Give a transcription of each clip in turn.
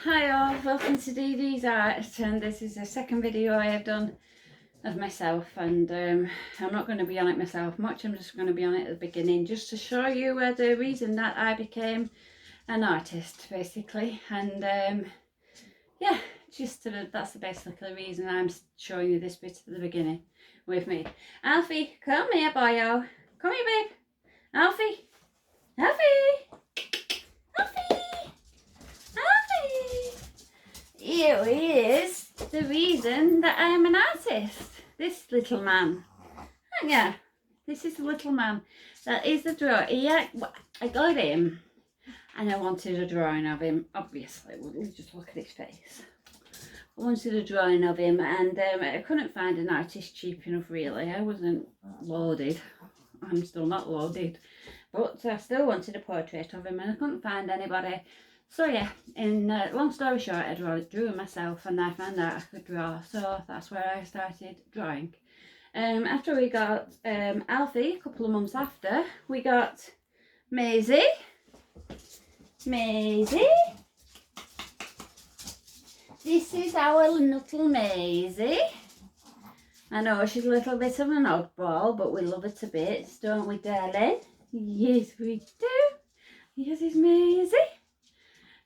Hi all, welcome to Dee Art, and this is the second video I have done of myself, and I'm not going to be on it myself much. I'm just going to be on it at the beginning just to show you the reason that I became an artist basically, and yeah, that's basically the reason I'm showing you this bit at the beginning with me. Alfie, come here boyo, come here babe, Alfie, Alfie, Alfie. Here is the reason that I am an artist. This little man. Yeah, this is the little man. That is the draw. Yeah, I got him and I wanted a drawing of him. Obviously, we'll just look at his face. I wanted a drawing of him, and I couldn't find an artist cheap enough really. I wasn't loaded. I'm still not loaded. But I still wanted a portrait of him and I couldn't find anybody. So yeah, in long story short, I drew it myself, and I found out I could draw, so that's where I started drawing. After we got Alfie, a couple of months after, we got Maisie. This is our little Maisie. I know she's a little bit of an oddball, but we love her to bits, don't we, darling? Yes, we do. Yes, it's Maisie.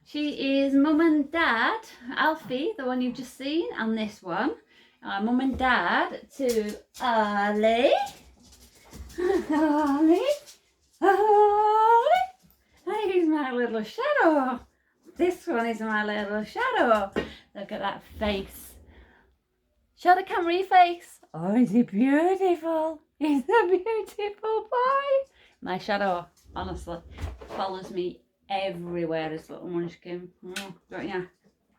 She is mum and dad, Alfie, the one you've just seen, and this one. Mum and dad to Ollie. Ollie. He's my little shadow. This one is my little shadow. Look at that face. Show the camera your face. Oh, is he beautiful? He's a beautiful boy. My shadow, honestly, follows me everywhere, this little munchkin. Don't ya?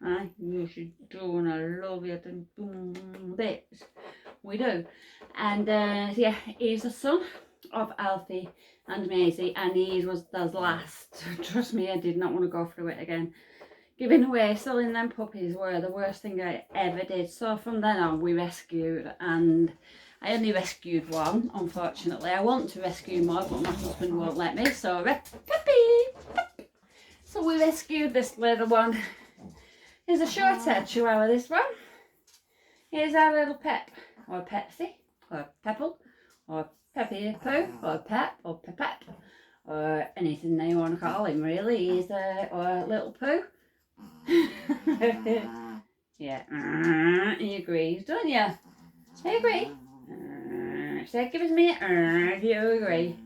Aye, you should do, and I love you to bits. We do. And yeah, he's the son of Alfie and Maisie, and he was the last. Trust me, I did not want to go through it again. Giving away, selling them puppies were the worst thing I ever did. So from then on, we rescued, and I only rescued one, unfortunately. I want to rescue more, but my husband won't let me. So, puppy! So we rescued this little one. Here's a short-haired chihuahua, this one. Here's our little Pep, or Pepsi, or Pepple, or Peppy Poo, or Pep, or Pep, or anything they want to call him, really. He's or Little Pooh. Yeah, he agrees, don't you? I agree. So give us me an if you agree.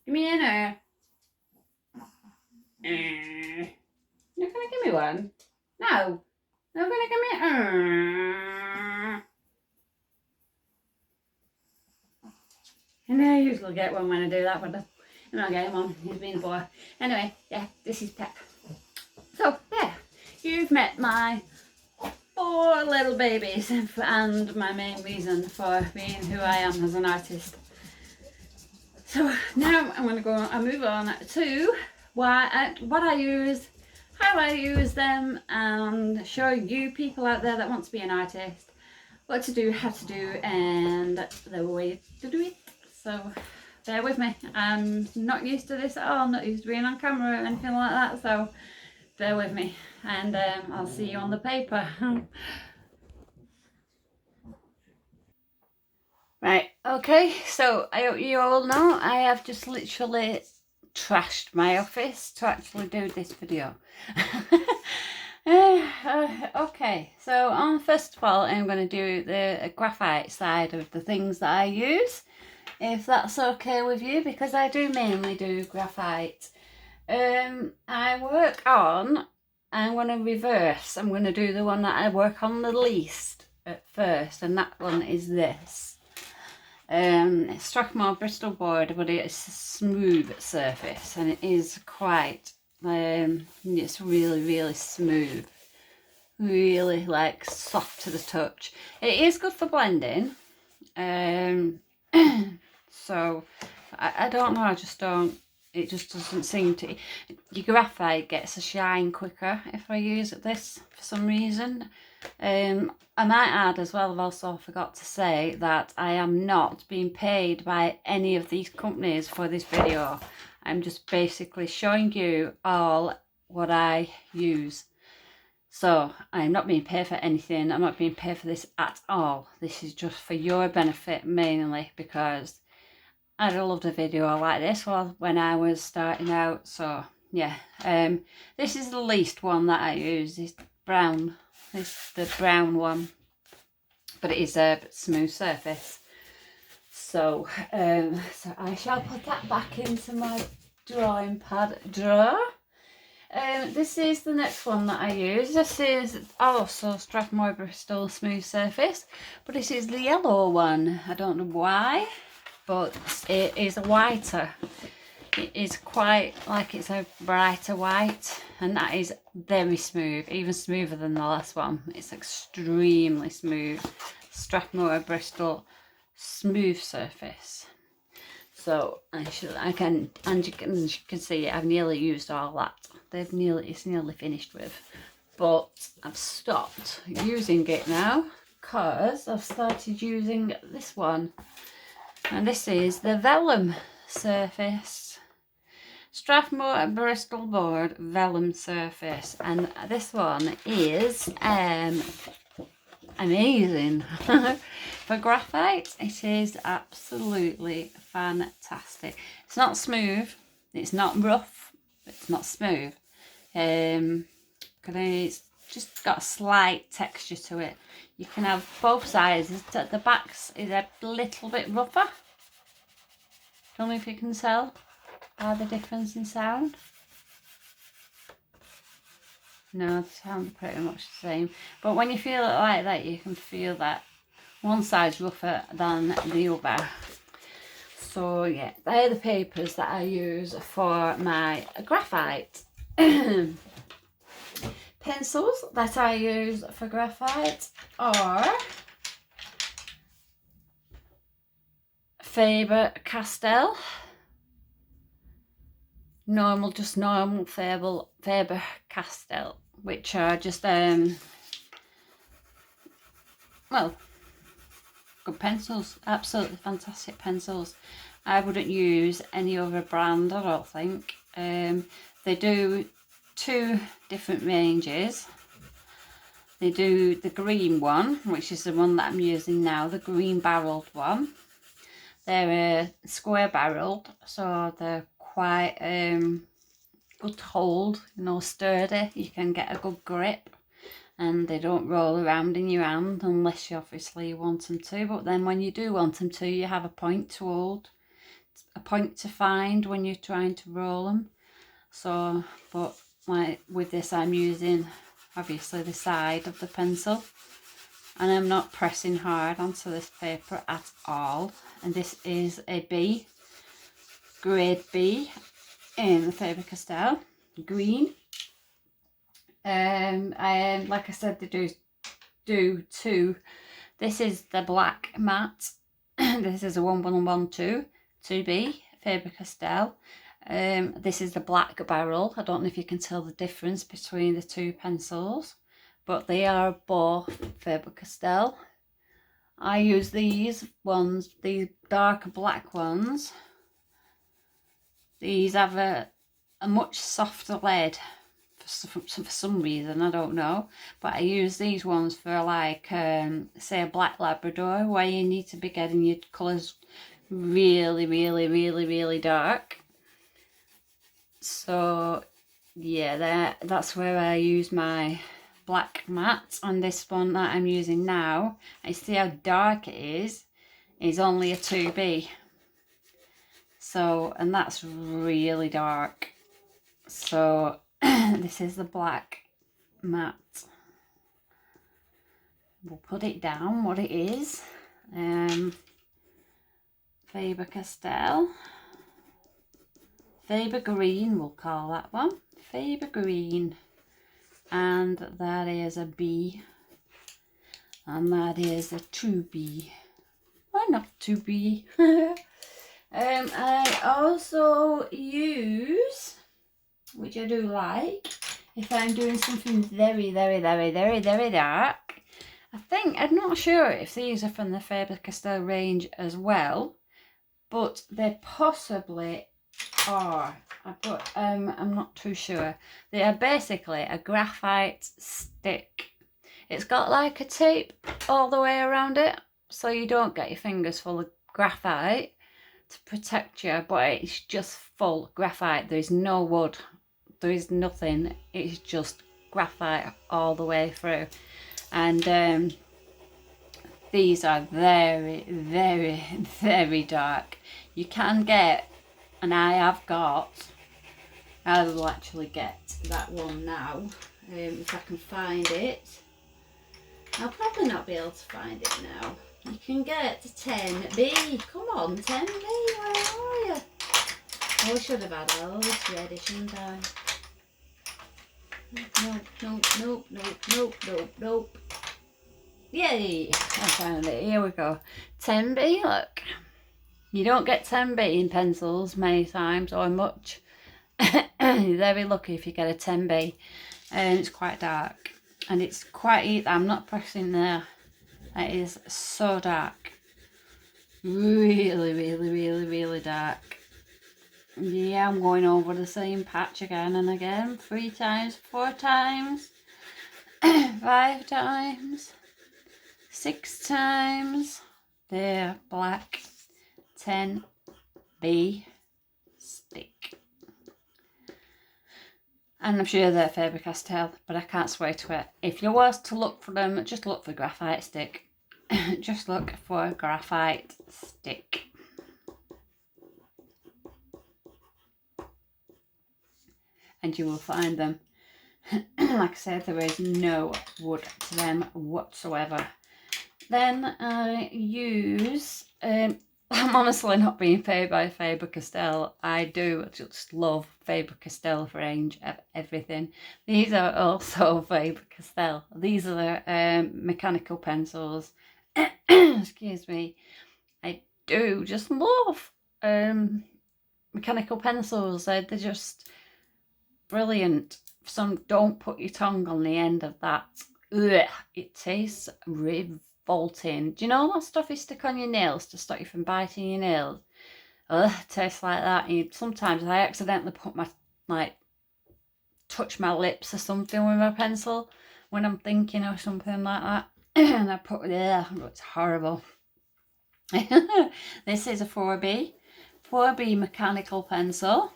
Give me an You're gonna give me one? No. You're gonna give me And I usually get one when I do that, but I'm not getting one. He's been a boy. Anyway, yeah, this is Pep. So, yeah, you've met my 4 little babies and my main reason for being who I am as an artist. So now I'm going to move on to what I use, how I use them, and show you people out there that want to be an artist what to do, how to do, and the way to do it. So bear with me. I'm not used to this at all. I'm not used to being on camera or anything like that, so bear with me, and I'll see you on the paper. Right, okay, so I hope you all know I have just literally trashed my office to actually do this video. Okay, so first of all, I'm going to do the graphite side of the things that I use, if that's okay with you, because I do mainly do graphite. I'm going to reverse. I'm going to do the one that I work on the least at first, and that one is this. It's Strathmore Bristol board, but it's a smooth surface, and it is quite, it's really smooth, really like soft to the touch. It is good for blending, so I don't know, I just don't, it just doesn't seem to. Your graphite gets a shine quicker if I use this for some reason. I might add as well, I've also forgot to say that I am not being paid by any of these companies for this video. I'm just basically showing you all what I use. So I'm not being paid for anything. I'm not being paid for this at all. This is just for your benefit mainly, because I'd have loved a video like this one when I was starting out. So yeah, this is the least one that I use. This brown, this the brown one, but it is a smooth surface. So so I shall put that back into my drawing pad drawer. This is the next one that I use. This is also Strathmore Bristol smooth surface, but this is the yellow one. I don't know why, but it is whiter. It is quite like it's a brighter white, and that is very smooth, even smoother than the last one. It's extremely smooth. Strathmore Bristol smooth surface. So I can, and you can see I've nearly used all that. It's nearly finished with, but I've stopped using it now because I've started using this one, and this is the vellum surface, Strathmore Bristol board vellum surface, and this one is amazing. For graphite, it is absolutely fantastic. It's not smooth, it's not rough, it's not smooth. It's just got a slight texture to it. You can have both sides. The backs is a little bit rougher. Don't know if you can tell by the difference in sound. No, the sound are pretty much the same. But when you feel it like that, you can feel that one side's rougher than the other. So yeah, they're the papers that I use for my graphite. Pencils that I use for graphite are Faber-Castell. Just normal Faber-Castell, which are just well, good pencils, absolutely fantastic pencils. I wouldn't use any other brand, I don't think. They do two different ranges. They do the green one, which is the one that I'm using now, the green barreled one. They're square barreled, so they're quite good to hold, you know, sturdy. You can get a good grip, and they don't roll around in your hand unless you obviously want them to. But then when you do want them to, you have a point to hold, a point to find when you're trying to roll them. So, but like with this, I'm using obviously the side of the pencil, and I'm not pressing hard onto this paper at all. And this is a B, grade B in the Faber-Castell green. And like I said, they do two. This is the black matte. This is a 1112 2B Faber-Castell. This is the black barrel. I don't know if you can tell the difference between the two pencils, but they are both Faber-Castell. I use these ones, these dark black ones. These have a much softer lead for some reason, I don't know, but I use these ones for like say a black Labrador, where you need to be getting your colours really dark. So yeah, that's where I use my black matte. And this one that I'm using now, I see how dark it is only a 2B. So, and that's really dark. So this is the black matte. We'll put it down what it is. Faber-Castell. Faber Green, we'll call that one. Faber Green. And that is a B. And that is a 2B. Why not 2B? I also use, which I do like, if I'm doing something very dark. I'm not sure if these are from the Faber-Castell range as well, but they possibly are. but I'm not too sure. They are basically a graphite stick. It's got like a tape all the way around it, so you don't get your fingers full of graphite to protect you, but it's just full graphite. There's no wood, there is nothing, it's just graphite all the way through. And these are very, very, very dark. You can get, and I have got, I will actually get that one now, if I can find it. I'll probably not be able to find it now. You can get 10B. Come on, 10B, where are you? Oh, I should have had all this ready, shouldn't I? Nope, nope, nope, nope, nope, nope, nope. Yay! I found it. Here we go. 10B, look. You don't get 10B in pencils many times or much. You're very lucky if you get a 10B. And it's quite dark. And it's quite easy. I'm not pressing there. It is so dark. Really, really, really, really dark. Yeah, I'm going over the same patch again and again. 3 times, 4 times, 5 times, 6 times. There, black. 10B stick. And I'm sure they're Faber-Castell, but I can't swear to it. If you was to look for them, just look for graphite stick. Just look for graphite stick. And you will find them. Like I said, there is no wood to them whatsoever. Then I use, I'm honestly not being paid by Faber-Castell. I do just love Faber-Castell range of everything. These are also Faber-Castell. These are the mechanical pencils. Excuse me. I do just love mechanical pencils. They're just brilliant. Some, don't put your tongue on the end of that. Ugh, it tastes revolting. Do you know all that stuff you stick on your nails to stop you from biting your nails? Ugh, it tastes like that. And sometimes I accidentally put my, like, touch my lips or something with my pencil when I'm thinking or something like that. And I put it there. It's horrible. This is a 4B. 4B mechanical pencil.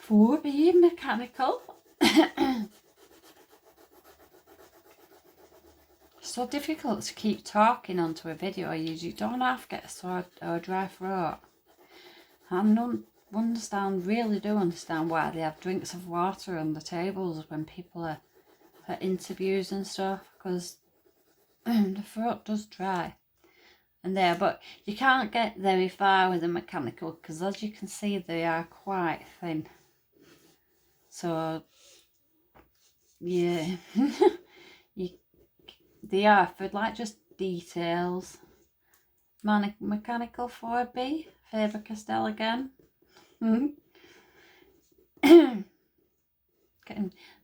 4B mechanical. So difficult to keep talking onto a video. You don't have to get a sore or a dry throat. I don't understand, really do understand why they have drinks of water on the tables when people are at interviews and stuff, because the throat does dry. And there, but you can't get very far with a mechanical because, as you can see, they are quite thin. So yeah. They are for like just details. Mechanical 4B, Faber-Castell again.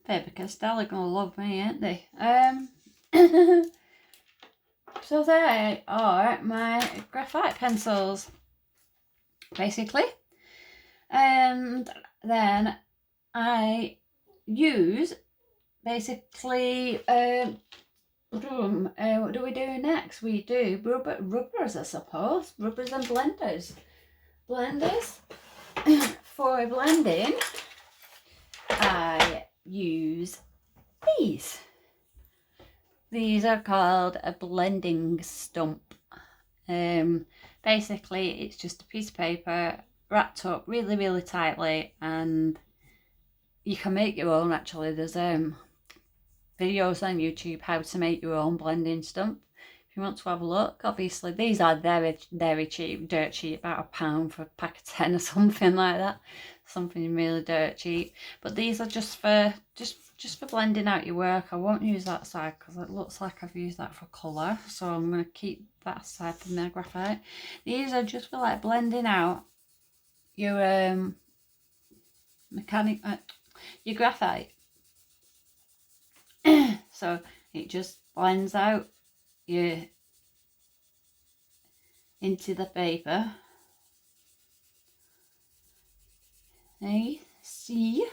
Faber-Castell are gonna love me, ain't they? So there are my graphite pencils, basically. And then I use basically what do we do next? We do rubbers, I suppose. Rubbers and blenders. For blending, I use these. These are called a blending stump. Basically, it's just a piece of paper wrapped up really, really tightly, and you can make your own. Actually, there's videos on YouTube how to make your own blending stump. If you want to have a look, obviously these are very, very cheap, dirt cheap, about £1 for a pack of 10 or something like that. Something really dirt cheap. But these are just for just for blending out your work. I won't use that side because it looks like I've used that for colour, so I'm going to keep that side for my graphite. These are just for like blending out your your graphite. So it just blends out into the paper, A, C.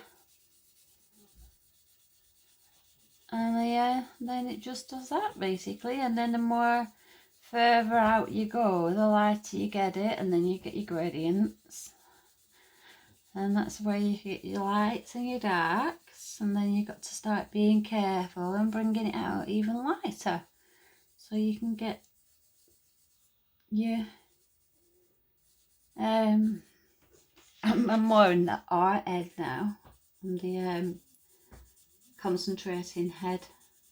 And yeah, then it just does that basically. And then the more further out you go, the lighter you get it, and then you get your gradients. And that's where you get your lights and your darks. And then you've got to start being careful and bringing it out even lighter. So you can get your I'm more in the art head now, and the concentrating head.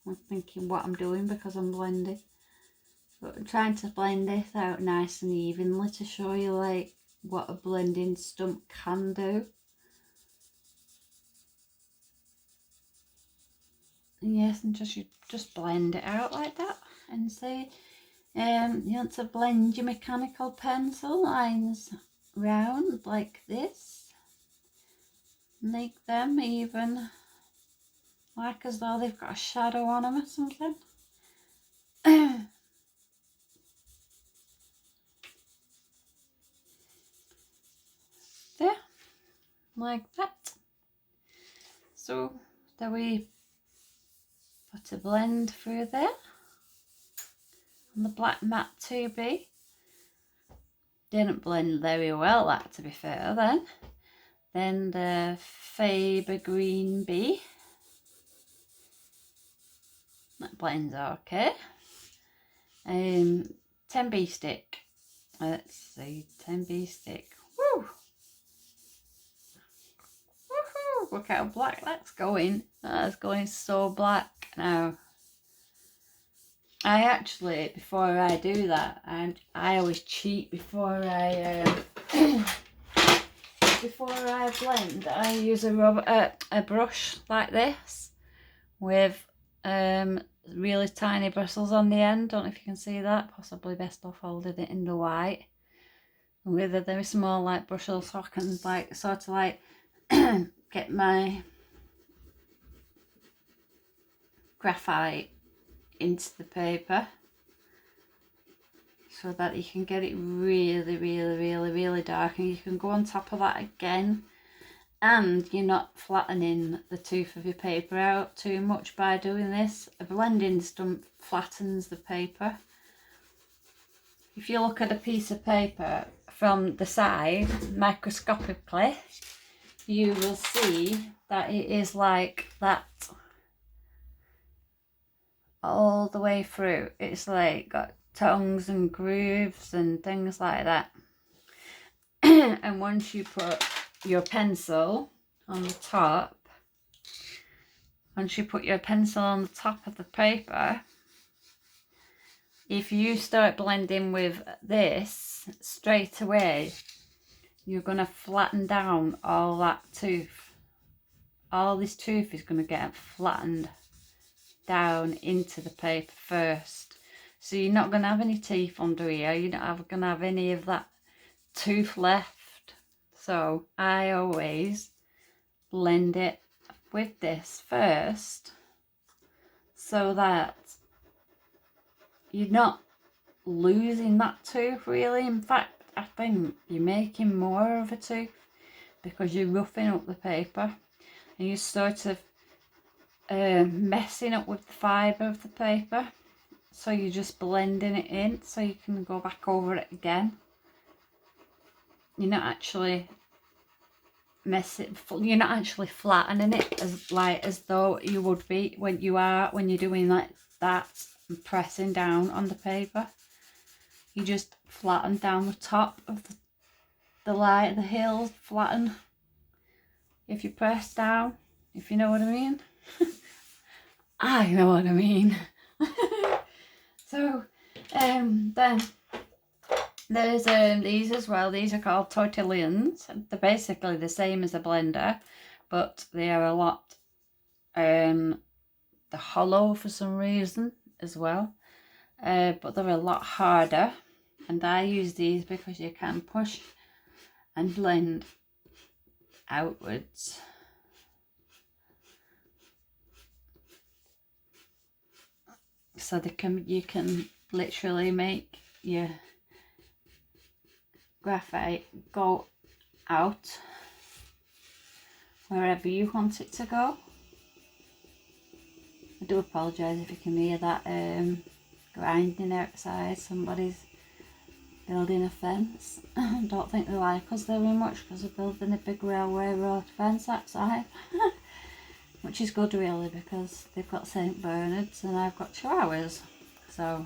I'm thinking what I'm doing because I'm blending, but I'm trying to blend this out nice and evenly to show you like what a blending stump can do. And yes, and you just blend it out like that. And say you want to blend your mechanical pencil lines round like this, make them even like as though they've got a shadow on them or something. There, like that. So then we put a blend through there on the black matte 2B. Didn't blend very well, that, to be fair. Then the Faber Green B. That blends okay. 10B stick. Let's see, 10B stick. Woo! Woohoo! Look how black that's going. That's going so black now. I actually, before I do that, I always cheat before I before I blend. I use a brush like this with really tiny bristles on the end. Don't know if you can see that. Possibly best off holding it in the white with a very small like bristles, so I can like sort of like get my graphite into the paper so that you can get it really dark, and you can go on top of that again, and you're not flattening the tooth of your paper out too much by doing this. A blending stump flattens the paper. If you look at a piece of paper from the side microscopically, you will see that it is like that all the way through. It's like got tongues and grooves and things like that. And once you put your pencil on the top, of the paper, if you start blending with this straight away, you're going to flatten down all that tooth. All this tooth is going to get flattened down into the paper first. So you're not going to have any teeth under here. You're not going to have any of that tooth left. So I always blend it with this first so that you're not losing that tooth really. In fact, I think you're making more of a tooth because you're roughing up the paper and you're sort of messing up with the fibre of the paper. So you're just blending it in so you can go back over it again. You're not actually you're not actually flattening it as though you would be when you're doing like that and pressing down on the paper. You just flatten down the top of the hills, flatten if you press down, if you know what I mean. I know what I mean. So then there's these as well. These are called tortillons. They're basically the same as a blender, but they are a lot they're hollow for some reason as well, but they're a lot harder, and I use these because you can push and blend outwards. So you can literally make your graphite go out wherever you want it to go. I do apologise if you can hear that grinding outside. Somebody's building a fence. I don't think they like us very much because they're building a big railway road fence outside. Which is good really, because they've got St Bernards and I've got Chihuahuas. So,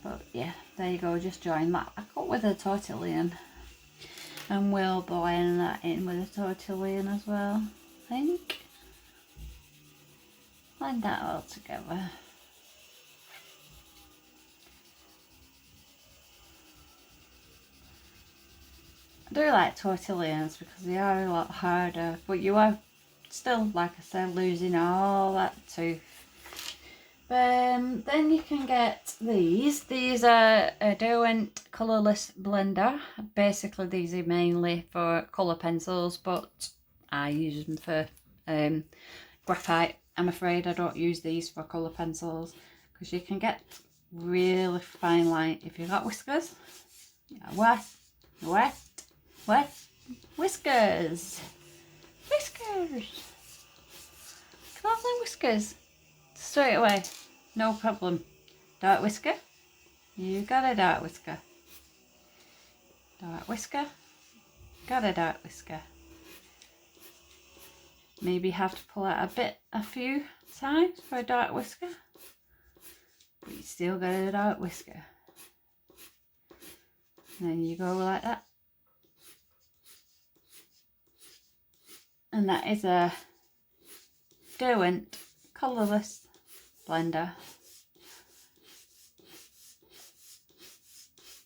but yeah, there you go, just join that. I cut with a tortillon and we'll blend that in with a tortillon as well, I think. Blend that all together. I do like tortillons because they are a lot harder, but you are still, like I said, losing all that tooth. Then you can get these. These are a Derwent colourless blender. Basically these are mainly for colour pencils, but I use them for graphite. I'm afraid I don't use these for colour pencils because you can get really fine line if you've got whiskers. Wet whiskers. Whiskers. Can I have them whiskers? Straight away. No problem. Dark whisker. You got a dark whisker. Dark whisker. Got a dark whisker. Maybe have to pull out a few times for a dark whisker. But you still got a dark whisker. And then you go like that. And that is a Derwent colourless blender.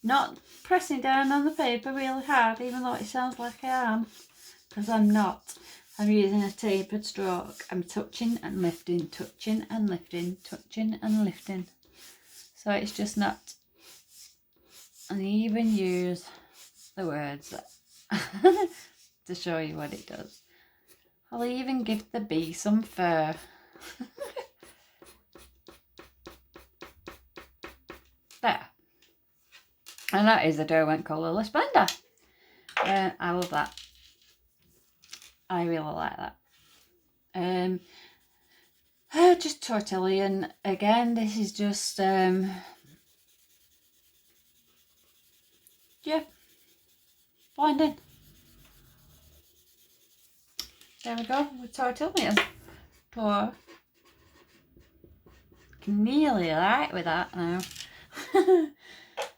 Not pressing down on the paper really hard, even though it sounds like I am, because I'm not. I'm using a tapered stroke. I'm touching and lifting, touching and lifting, touching and lifting. So it's just not. And even use the words to show you what it does. I'll even give the bee some fur. There. And that is a Derwent colourless blender. I love that. I really like that. Just tortillon again. This is just yeah, blending. There we go with tortillon. Can nearly right with that now.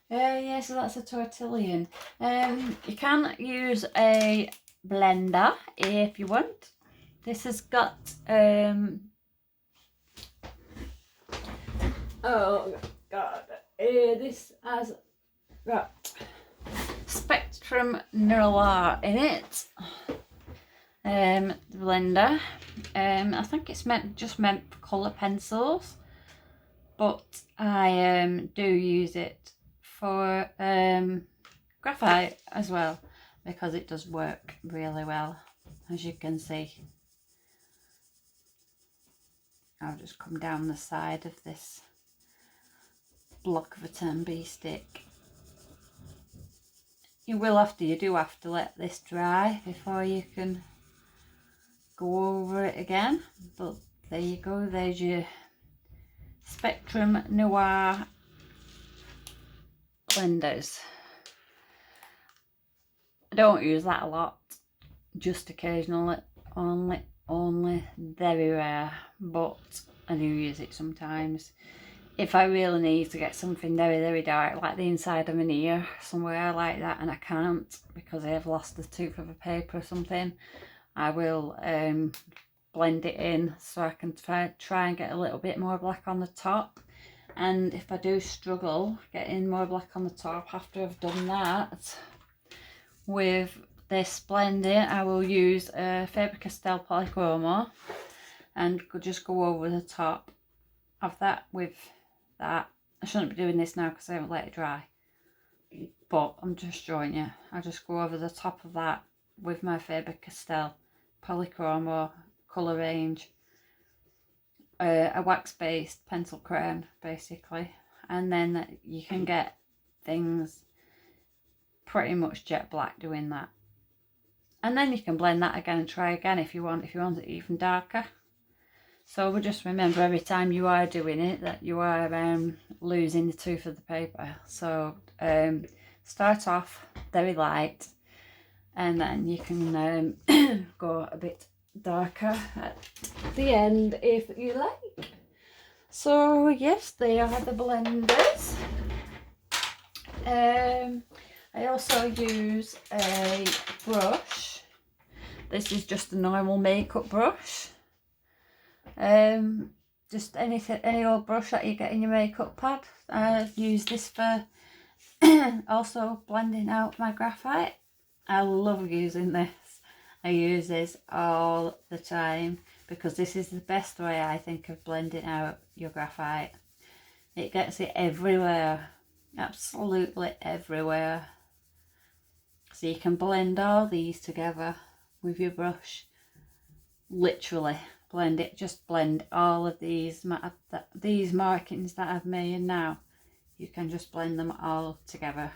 Yeah, so that's a tortillon. You can use a blender if you want. This has got oh god, this has got Spectrum Noir in it. The blender. I think it's just meant for colour pencils, but I do use it for graphite as well, because it does work really well, as you can see. I'll just come down the side of this block of a 10B stick. You do have to let this dry before you can go over it again, but there you go, there's your Spectrum Noir blenders. I don't use that a lot, just occasionally, only very rare, but I do use it sometimes. If I really need to get something very dark, like the inside of an ear, somewhere like that, and I can't because I have lost the tooth of a paper or something, I will blend it in so I can try and get a little bit more black on the top. And if I do struggle getting more black on the top after I've done that, with this blending, I will use a Faber-Castell Polychromo and just go over the top of that with that. I shouldn't be doing this now because I haven't let it dry, but I'm just showing you. I just go over the top of that with my Faber-Castell Polychromo colour range, a wax-based pencil crayon basically, and then you can get things pretty much jet black doing that. And then you can blend that again and try again if you want it even darker. So we'll just remember every time you are doing it that you are losing the tooth of the paper. So start off very light, and then you can go a bit darker at the end if you like. So yes, they are the blenders. I also use a brush. This is just a normal makeup brush. Just any old brush that you get in your makeup pad. I use this for also blending out my graphite. I love using this. I use this all the time because this is the best way, I think, of blending out your graphite. It gets it everywhere, absolutely everywhere. So you can blend all these together with your brush, literally blend it. Just blend all of these markings that I've made now. You can just blend them all together,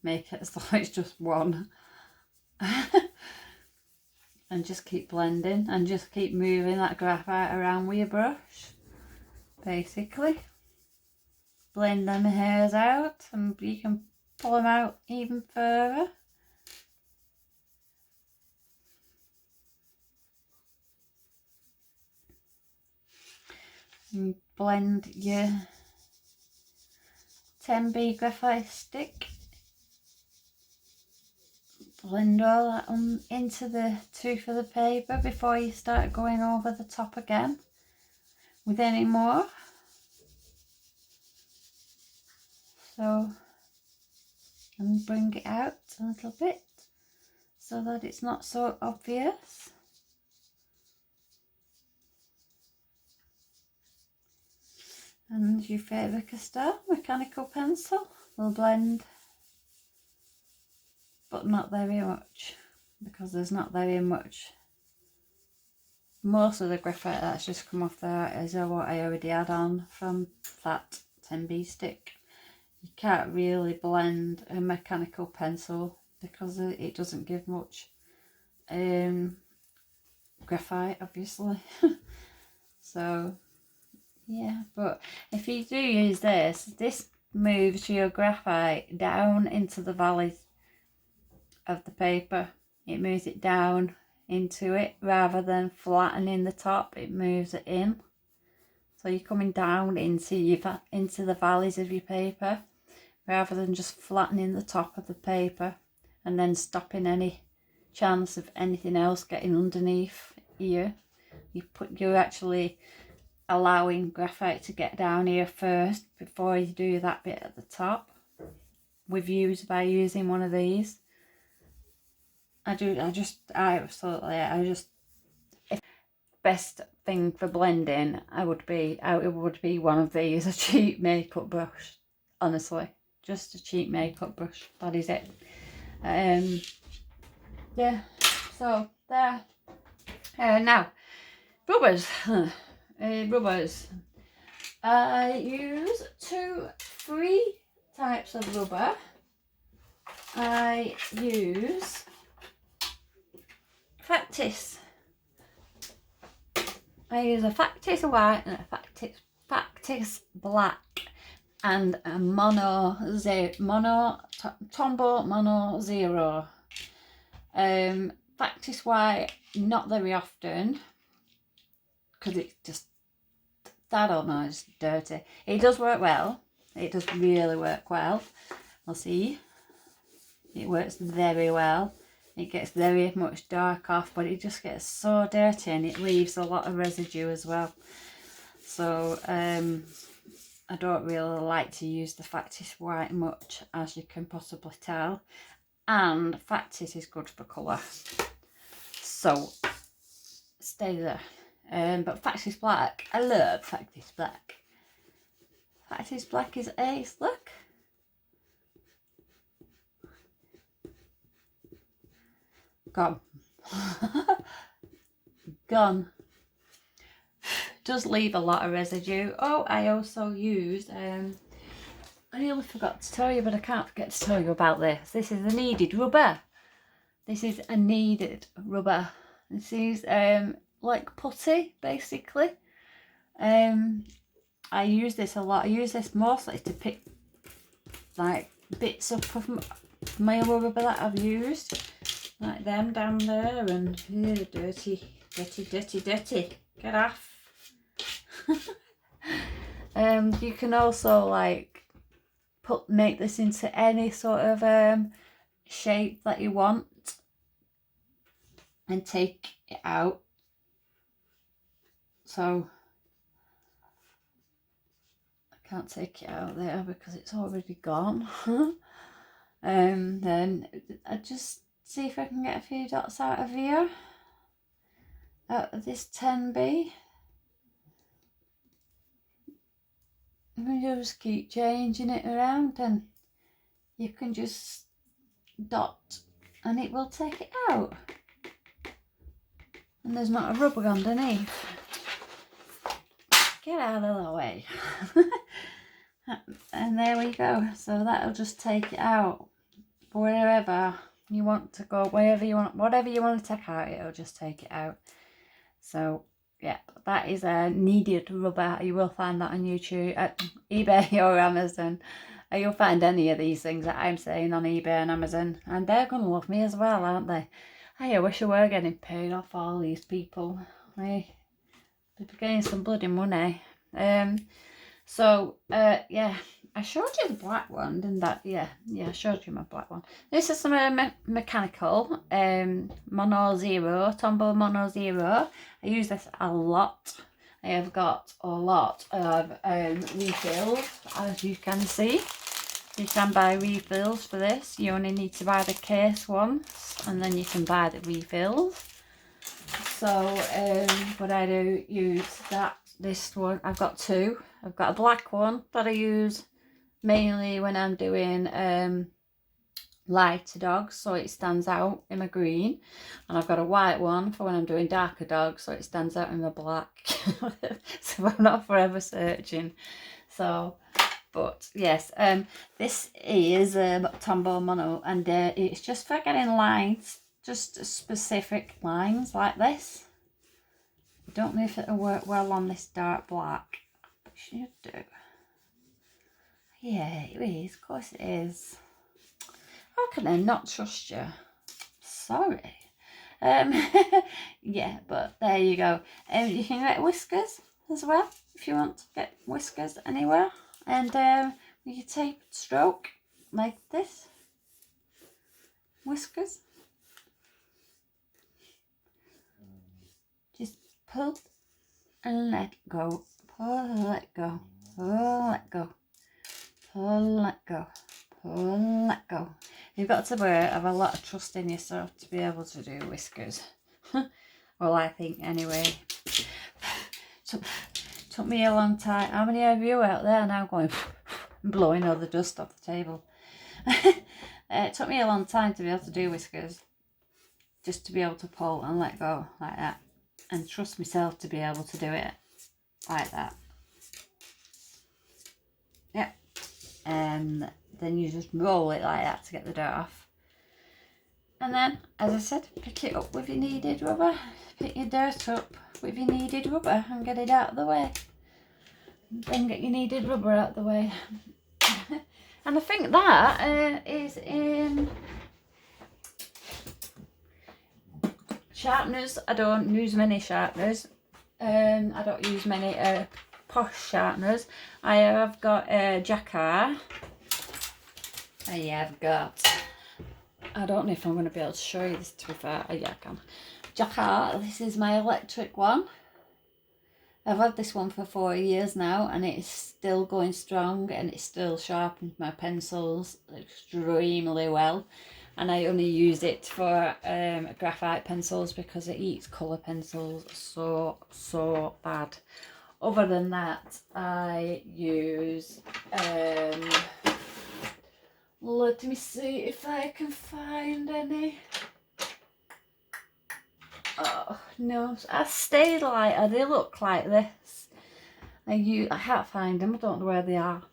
make it as though it's just one. And just keep blending and just keep moving that graphite around with your brush. Basically, blend them hairs out and you can pull them out even further. And blend your 10B graphite stick. Blend all that into the tooth of the paper before you start going over the top again with any more. So, and bring it out a little bit so that it's not so obvious. And your Faber-Castell mechanical pencil will blend, but not very much, because there's not very much. Most of the graphite that's just come off there is what I already had on from that 10B stick. You can't really blend a mechanical pencil because it doesn't give much graphite, obviously. So yeah, but if you do use this moves your graphite down into the valleys of the paper. It moves it down into it rather than flattening the top. It moves it in, so you're coming down into the valleys of your paper rather than just flattening the top of the paper and then stopping any chance of anything else getting underneath here. You're actually allowing graphite to get down here first before you do that bit at the top by using one of these. Best thing for blending, it would be one of these, a cheap makeup brush. Honestly, just a cheap makeup brush. That is it. Yeah. So there. Now, rubbers. Rubbers. I use 3 types of rubber. I use Factice. I use a Factice white and a Factice black and a Tombow Mono Zero. Factice white not very often because it just, I don't know, it's dirty. It does work well. It does really work well. We'll see. It works very well. It gets very much dark off, but it just gets so dirty and it leaves a lot of residue as well. So I don't really like to use the Factice white much, as you can possibly tell. And Factice is good for colour, so stay there. But Factice black, I love Factice black. Factice black is ace, look. Gone. Gone. Does leave a lot of residue. Oh, I also used, I nearly forgot to tell you, but I can't forget to tell you about this. This is the kneaded rubber. This is a kneaded rubber. This is like putty, basically. I use this a lot. I use this mostly to pick like bits up of my rubber that I've used, like them down there, and ew, dirty. Get off. You can also like make this into any sort of shape that you want and take it out. So I can't take it out there because it's already gone. Then I just see if I can get a few dots out of here, out of this 10B. And you just keep changing it around, and you can just dot and it will take it out, and there's not a rubber underneath. Get out of the way. And there we go. So that'll just take it out wherever you want to go, wherever you want, whatever you want to take out, it'll just take it out. So yeah, that is a kneaded rubber. You will find that on YouTube, at eBay or Amazon. You'll find any of these things that I'm saying on eBay and Amazon, and they're going to love me as well, aren't they? I wish I were getting paid off all these people. They'd be getting some bloody money. Yeah, I showed you the black one, didn't I? Yeah, I showed you my black one. This is some mechanical Mono Zero, Tombow Mono Zero. I use this a lot. I have got a lot of refills, as you can see. You can buy refills for this. You only need to buy the case once, and then you can buy the refills. So, but I do use this one. I've got two. I've got a black one that I use mainly when I'm doing lighter dogs, so it stands out in my green, and I've got a white one for when I'm doing darker dogs, so it stands out in the black. So I'm not forever searching. So, but yes, this is Tombow Mono, and it's just for getting lines, just specific lines like this. I don't know if it'll work well on this dark black, but it should do. Yeah, it is, of course it is. How can I not trust you? Sorry. Yeah, but there you go. You can get whiskers as well if you want to get whiskers anywhere, and with your tape stroke like this, whiskers. Just pull and let go. Pull, let go. Pull, let go. Pull, let go. Pull, let go. You've got to have a lot of trust in yourself to be able to do whiskers. Well, I think anyway. Took me a long time. How many of you out there now going blowing all the dust off the table? It took me a long time to be able to do whiskers. Just to be able to pull and let go like that. And trust myself to be able to do it like that. Yep. And then you just roll it like that to get the dirt off. And then, as I said, pick it up with your kneaded rubber. Pick your dirt up with your kneaded rubber and get it out of the way. Then get your kneaded rubber out of the way. And I think that is in sharpeners. I don't use many sharpeners. I don't use many posh sharpeners. I have got a Jacquard. I have got, I don't know if I'm going to be able to show you this, to be fair. Yeah, I can. Jacquard, this is my electric one. I've had this one for 4 years now, and it's still going strong, and it still sharpens my pencils extremely well. And I only use it for graphite pencils because it eats colour pencils so bad. Other than that, I use let me see if I can find any. Oh no, a Stay-Lighter. They look like this. I can't find them. I don't know where they are.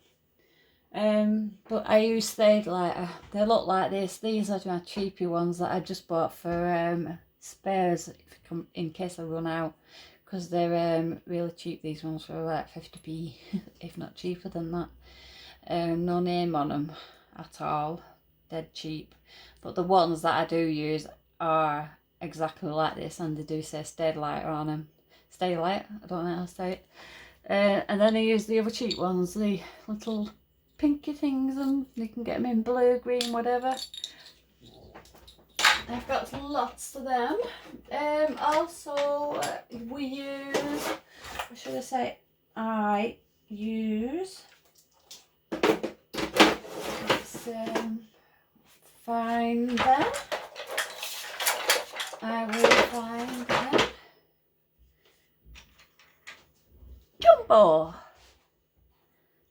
But I use Staylighter. They look like this. These are my cheapy ones that I just bought for spares in case I run out, because they're really cheap. These ones for like 50p, if not cheaper than that. No name on them at all, dead cheap. But the ones that I do use are exactly like this, and they do say Staylighter on them. Staylight, I don't know how to say it. And then I use the other cheap ones, the little pinky things, and you can get them in blue, green, whatever. I've got lots of them. Also, we use, what should I say? I use, let's find them. I will find them. Jumbo.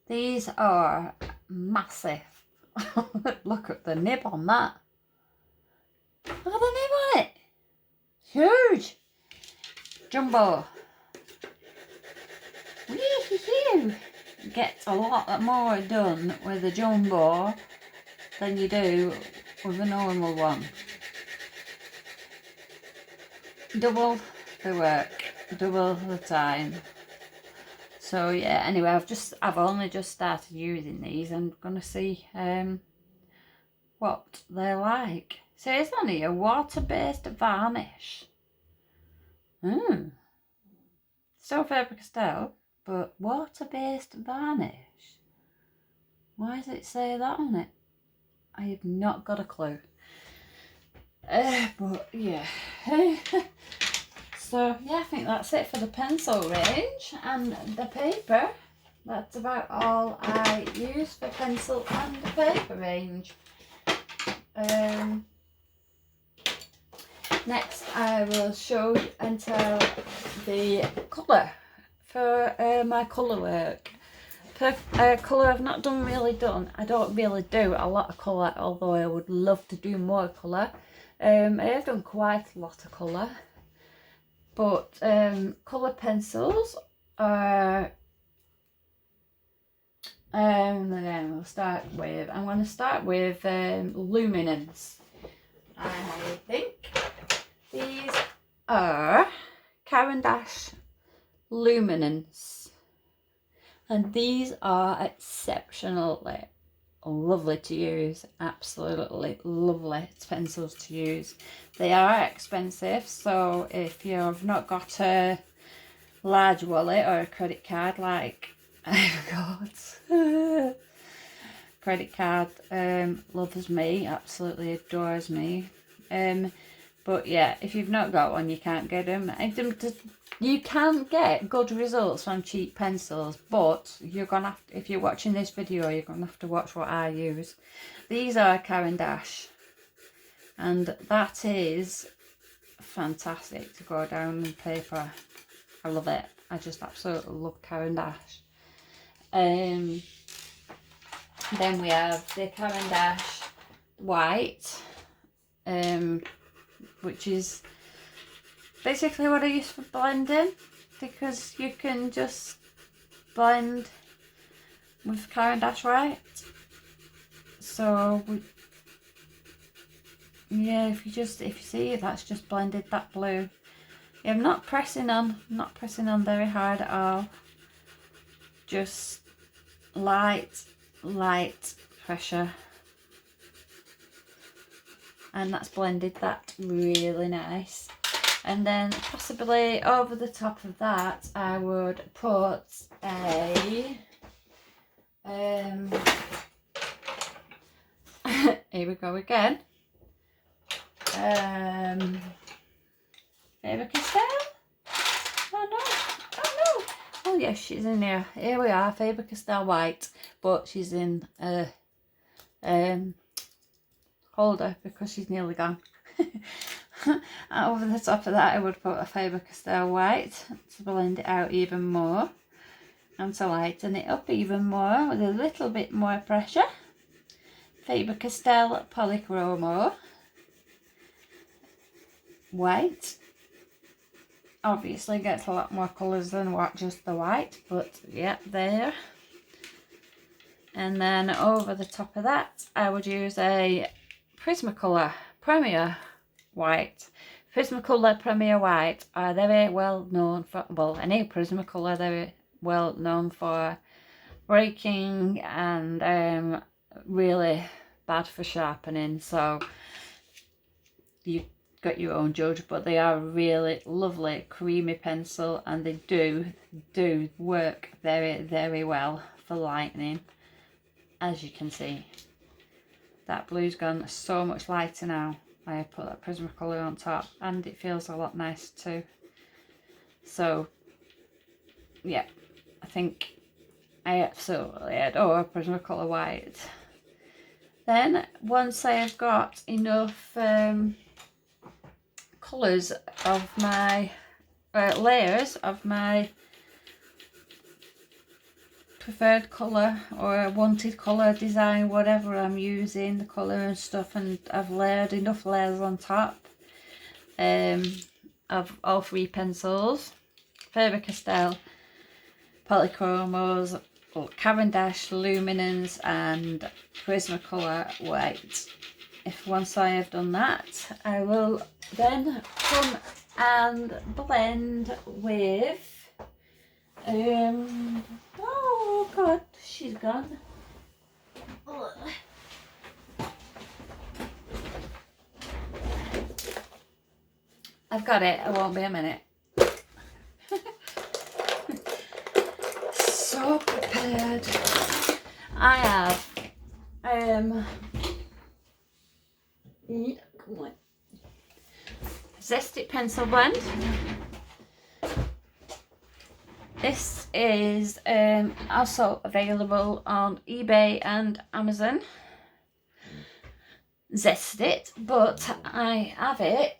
These are massive. Look at the nib on that. Look at the nib on it. Huge. Jumbo. Wee-hee-hee. Get a lot more done with a jumbo than you do with a normal one. Double the work, double the time. So yeah, anyway, I've only just started using these. I'm gonna see what they're like. So it's only a water-based varnish. Still Faber-Castell, but water-based varnish. Why does it say that on it? I have not got a clue. But yeah. So yeah, I think that's it for the pencil range and the paper. That's about all I use for pencil and the paper range. Next I will show and tell the colour for my colour work. Colour I've not I don't really do a lot of colour, although I would love to do more colour. I have done quite a lot of colour. But colour pencils are, then I'm going to start with Luminance. I think these are Caran d'Ache Luminance. And these are exceptionally lovely to use, absolutely lovely pencils to use. They are expensive, so if you've not got a large wallet or a credit card like I've got, credit card loves me, absolutely adores me. But yeah, if you've not got one, you can't get them. You can get good results from cheap pencils, but you're gonna have to, if you're watching this video, you're gonna have to watch what I use. These are Caran d'Ache, and that is fantastic to go down on paper. I love it. I just absolutely love Caran d'Ache. Then we have the Caran d'Ache White, which is basically what I use for blending, because you can just blend with Caran d'Ache White. So yeah, if you see, that's just blended that blue. Yeah, I'm not pressing on very hard at all. Just light pressure. And that's blended that really nice. And then possibly over the top of that, I would put a here we go again. Faber-Castell? Oh no. Oh yes, she's in here. Here we are, Faber-Castell White, but she's in a holder because she's nearly gone. Over the top of that, I would put a Faber-Castell White to blend it out even more and to lighten it up even more with a little bit more pressure. Faber-Castell Polychromo White. Obviously gets a lot more colours than just the white, but yeah, there. And then over the top of that, I would use a Prismacolor Premier White. Prismacolor Premier White are very well known for, well, any Prismacolor, they're well known for breaking and really bad for sharpening. So you got your own judge, but they are really lovely creamy pencil, and they do work very well for lightening. As you can see, that blue's gone so much lighter now. I put that Prismacolor on top, and it feels a lot nicer too. So yeah, I think I absolutely adore Prismacolor White. Then once I have got enough colours of my layers of my preferred colour or wanted colour design, whatever I'm using, the colour and stuff, and I've layered enough layers on top of all three pencils, Faber-Castell, Polychromos, Cavendish Luminance and Prismacolor White. Once I have done that, I will then come and blend with oh god, she's gone. I've got it, it won't be a minute. So prepared. I have Zesty Pencil Blend. This is also available on eBay and Amazon. Zest it, but I have it.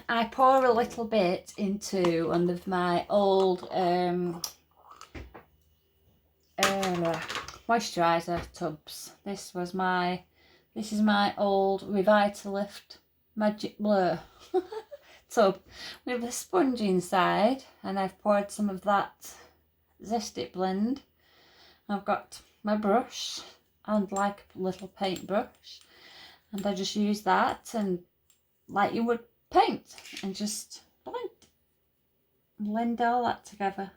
I pour a little bit into one of my old moisturiser tubs. This is my old Revitalift Magic Blur tub with a sponge inside, and I've poured some of that Zest It blend. I've got my brush and like a little paintbrush, and I just use that and like you would paint and just blend all that together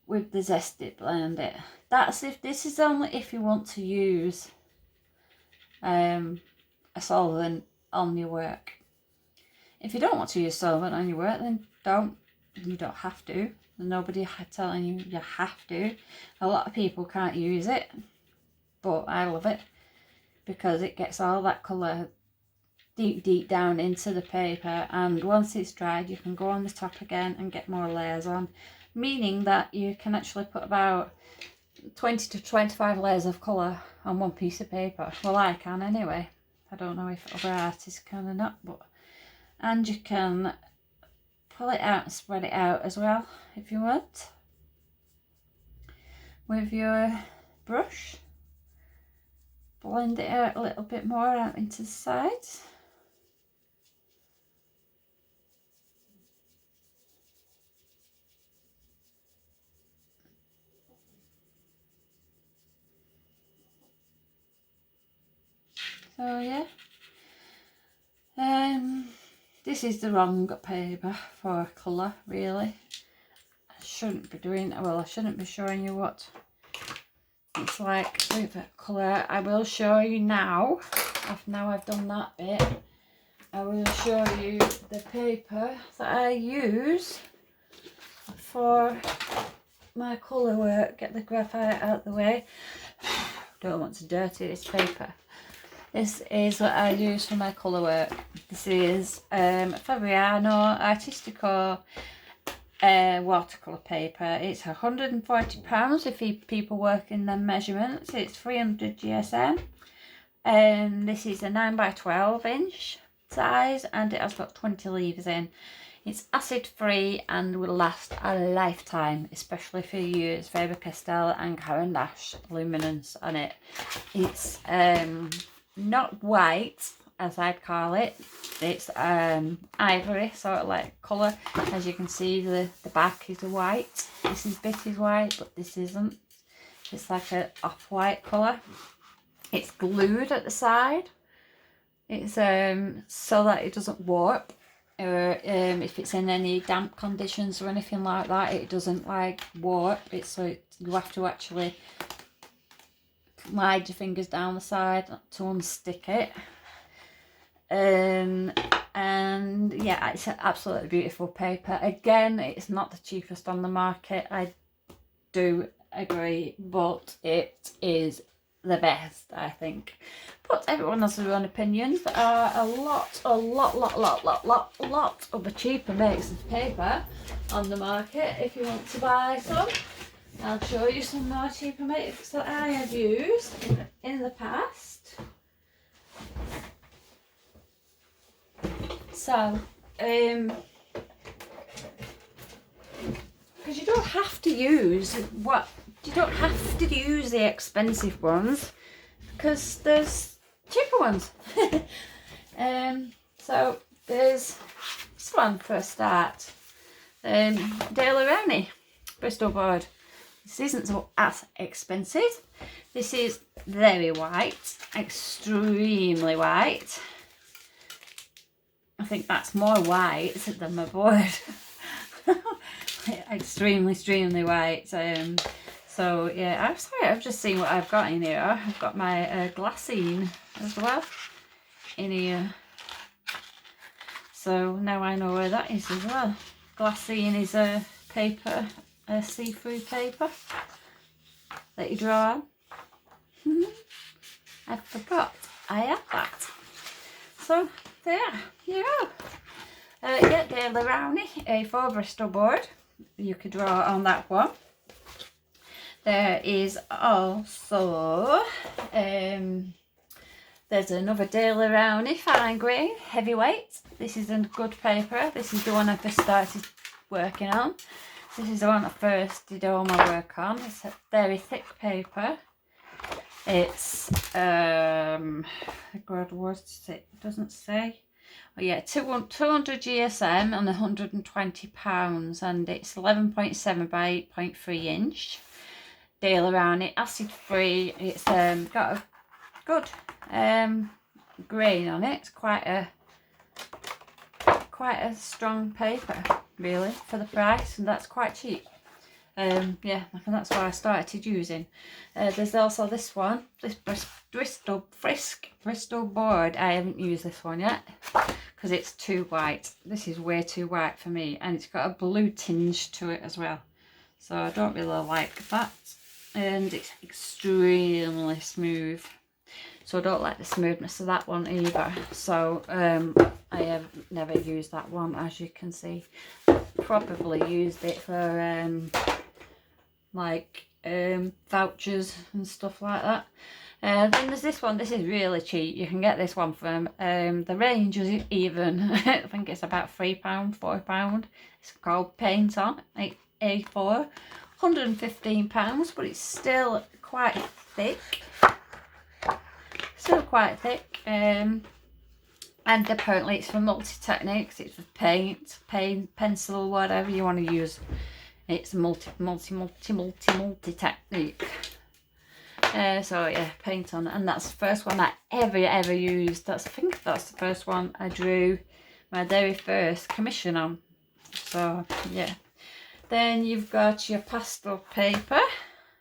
with the Zest It blend. That's if this is only if you want to use a solvent on your work. If you don't want to use solvent on your work, then you don't have to. There's nobody telling you you have to. A lot of people can't use it, but I love it because it gets all that colour deep down into the paper, and once it's dried you can go on the top again and get more layers on, meaning that you can actually put about 20 to 25 layers of colour on one piece of paper. Well, I can anyway. I don't know if other artists can or not, but and you can pull it out and spread it out as well if you want with your brush. Blend it out a little bit more out into the sides. So yeah, this is the wrong paper for colour really. I shouldn't be doing, well, I shouldn't be showing you what it's like with colour. I will show you now, now I've done that bit, I will show you the paper that I use for my colour work. Get the graphite out of the way, don't want to dirty this paper. This is what I use for my colour work. This is Fabriano Artistico watercolour paper. It's £140 if people work in their measurements. It's 300 GSM. This is a 9x12 inch size, and it has got 20 leaves in. It's acid free and will last a lifetime, especially if you use Faber-Castell and Cavendish Luminance on it. It's not white as I'd call it, it's ivory sort of like colour. As you can see, the back is white, this bit is white, but this isn't. It's like a off-white colour. It's glued at the side. It's so that it doesn't warp, or if it's in any damp conditions or anything like that, it doesn't like warp. It's so you have to actually slide your fingers down the side to unstick it. And yeah, it's an absolutely beautiful paper. Again, it's not the cheapest on the market, I do agree, but it is the best, I think. But everyone has their own opinions. There are a lot of the cheaper makes of paper on the market if you want to buy some. I'll show you some more cheaper makes that I have used in the past. So, because you don't have to use the expensive ones, because there's cheaper ones. So there's this one for a start. Daily Rowney Bristol board. This isn't as expensive. This is very white, extremely white. I think that's more white than my board. extremely white. So yeah, I'm sorry, I've just seen what I've got in here. I've got my glassine as well in here. So now I know where that is as well. Glassine is a paper, a see-through paper that you draw on. I forgot I had that. So there you go. Yeah, Daily Rowney A4 Bristol board. You could draw on that one. There is also there's another Daily Rowney fine grain heavyweight. This is a good paper. This is the one I first started working on. This is the one I first did all my work on. It's a very thick paper. It's God, what's it? It doesn't say. Oh yeah, 200 GSM and £120, and it's 11.7 by 8.3 inch. Daily Rowney, acid free. It's got a good grain on it. It's quite a strong paper, really, for the price, and that's quite cheap. Yeah, and that's why I started using. There's also this one, this Bristol board. I haven't used this one yet because it's too white. This is way too white for me, and it's got a blue tinge to it as well, so I don't really like that. And it's extremely smooth, so I don't like the smoothness of that one either. So I have never used that one, as you can see. Probably used it for vouchers and stuff like that. Then there's this one. This is really cheap. You can get this one from the range is even I think it's about £3, £4. It's called Paint On A4, £115, but it's still quite thick. And apparently it's for multi-techniques. It's for paint, pencil, whatever you want to use. It's multi technique. So yeah, Paint On, and that's the first one I ever used. I think that's the first one I drew my very first commission on. So yeah. Then you've got your pastel paper.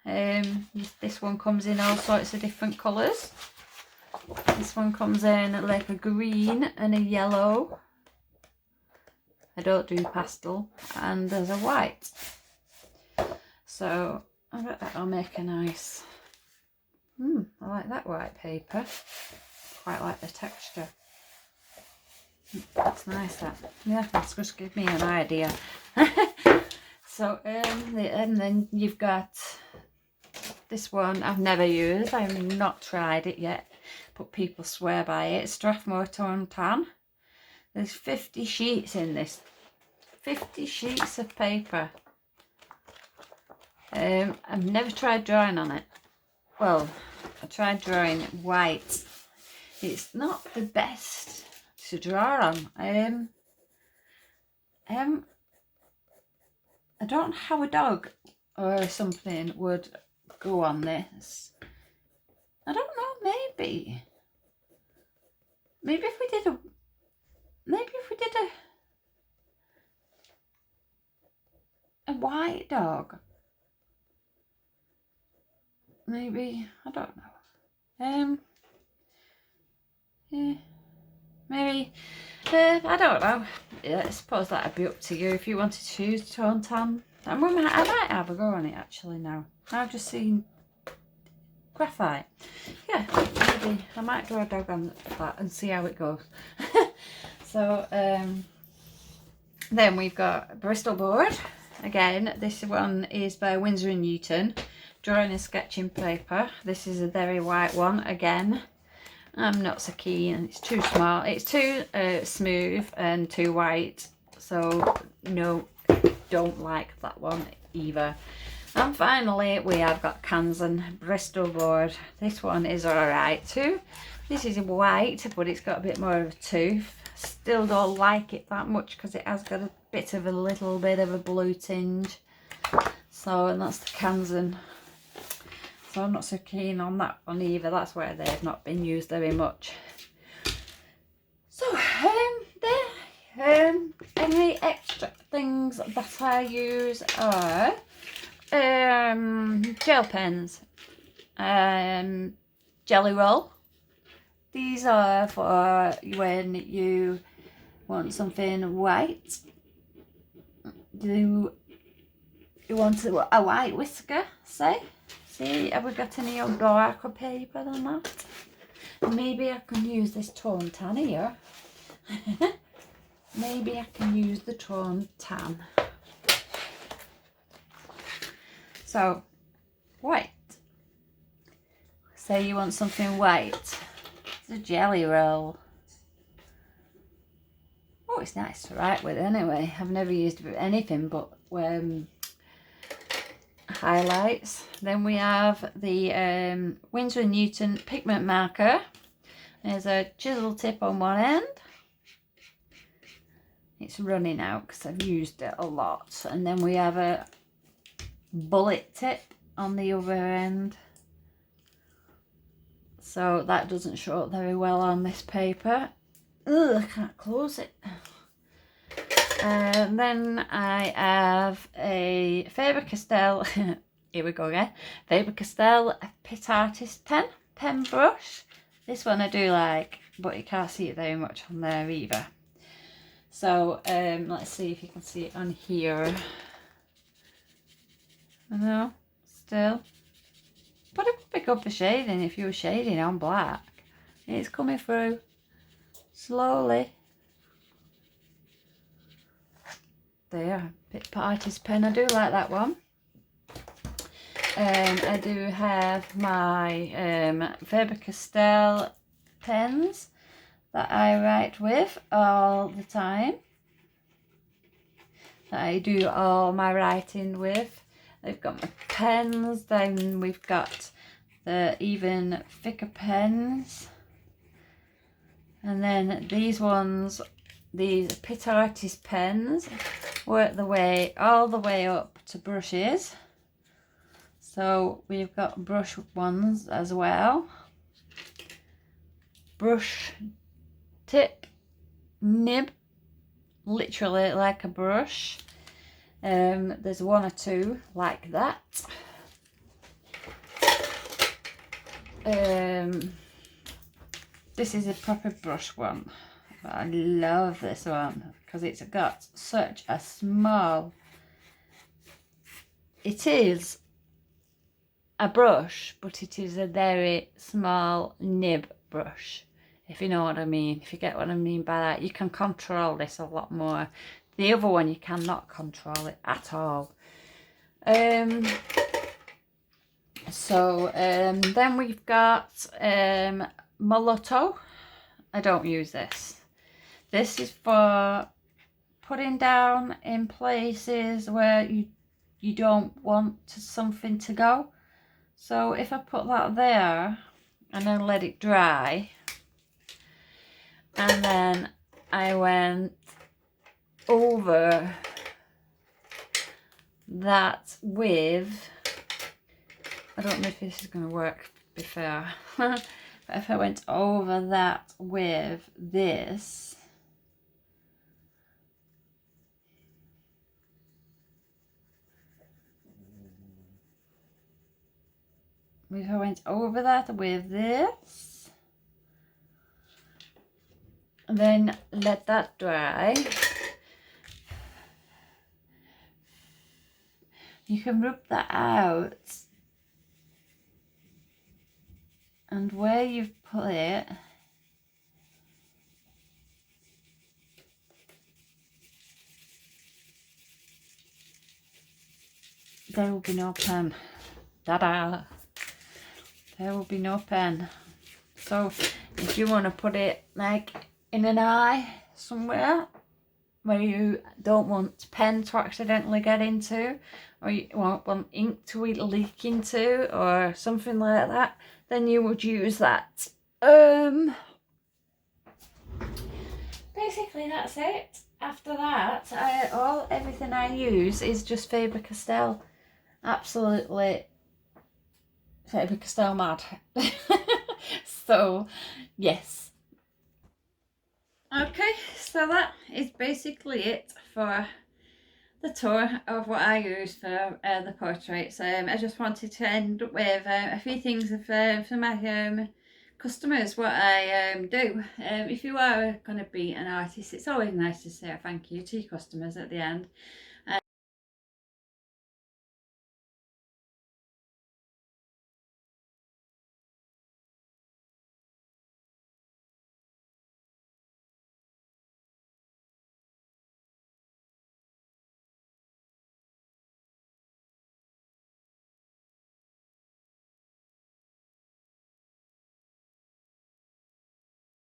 This one comes in all sorts of different colours. This one comes in like a green and a yellow. I don't do pastel. And there's a white. So I bet that'll make a nice... I like that white paper. Quite like the texture. That's nice, that. Yeah, that's just give me an idea. So and then you've got this one I've never used. I have not tried it yet, but people swear by it. Strathmore Tone Tan. There's 50 sheets in this. 50 sheets of paper. I've never tried drawing on it. Well, I tried drawing white. It's not the best to draw on. I don't know how a dog or something would go on this. I don't know, maybe if we did a white dog. Maybe, I don't know. Yeah, maybe, I don't know. Yeah, I suppose that'd be up to you if you wanted to use tone tan. And I might have a go on it actually now. I've just seen graphite. Yeah, maybe I might do a dog on that and see how it goes. So, then we've got Bristol board. Again, this one is by Winsor & Newton. Drawing and sketching paper. This is a very white one again. I'm not so keen. It's too small. It's too smooth and too white. So no, don't like that one either. And finally we have got Kansan Bristol board. This one is alright too. This is white, but it's got a bit more of a tooth. Still don't like it that much because it has got a bit of a little bit of a blue tinge. So, and that's the Kansan. So I'm not so keen on that one either. That's where they've not been used very much. So, any extra things that I use are gel pens, jelly roll. These are for when you want something white. You want a white whisker, say? See, have we got any darker paper than that? Maybe I can use this tone tan here. Maybe I can use the tone tan. So, white. Say you want something white. It's a jelly roll. Oh, it's nice to write with anyway. I've never used it with anything but highlights. Then we have the Winsor & Newton pigment marker. There's a chisel tip on one end. It's running out because I've used it a lot. And then we have a bullet tip on the other end. So that doesn't show up very well on this paper. Ugh, I can't close it. And then I have a Faber-Castell, here we go again, Faber-Castell Pit Artist pen brush. This one I do like, but you can't see it very much on there either. So let's see if you can see it on here. I know, still. But it would be good for shading if you were shading on black. It's coming through slowly. There, Pit Artist pen. I do like that one. I do have my Faber-Castell pens that I write with all the time. That I do all my writing with. I've got my pens, then we've got the even thicker pens. And then these ones, these Pit Artist pens, work all the way up to brushes. So we've got brush ones as well. Brush tip, nib, literally like a brush. There's one or two like that. This is a proper brush one. I love this one because it's got such a small, it is a brush, but it is a very small nib brush, if you know what I mean, if you get what I mean by that. You can control this a lot more. The other one, you cannot control it at all. So then we've got Molotto. I don't use this. This is for putting down in places where you don't want something to go. So if I put that there and then let it dry, and then I went over that with I don't know if this is going to work before. But if I went over that with this, if I went over that with this, and then let that dry, you can rub that out, and where you've put it, there will be no pen. Ta-da! There will be no pen. So if you want to put it like in an eye somewhere where you don't want pen to accidentally get into, or you want ink to leak into, or something like that, then you would use that. Basically that's it. After that, everything I use is just Faber-Castell. Absolutely Faber-Castell mad. So yes. Okay, so that is basically it for the tour of what I use for the portraits. I just wanted to end with a few things of for my customers, what I do. If you are going to be an artist, it's always nice to say a thank you to your customers at the end.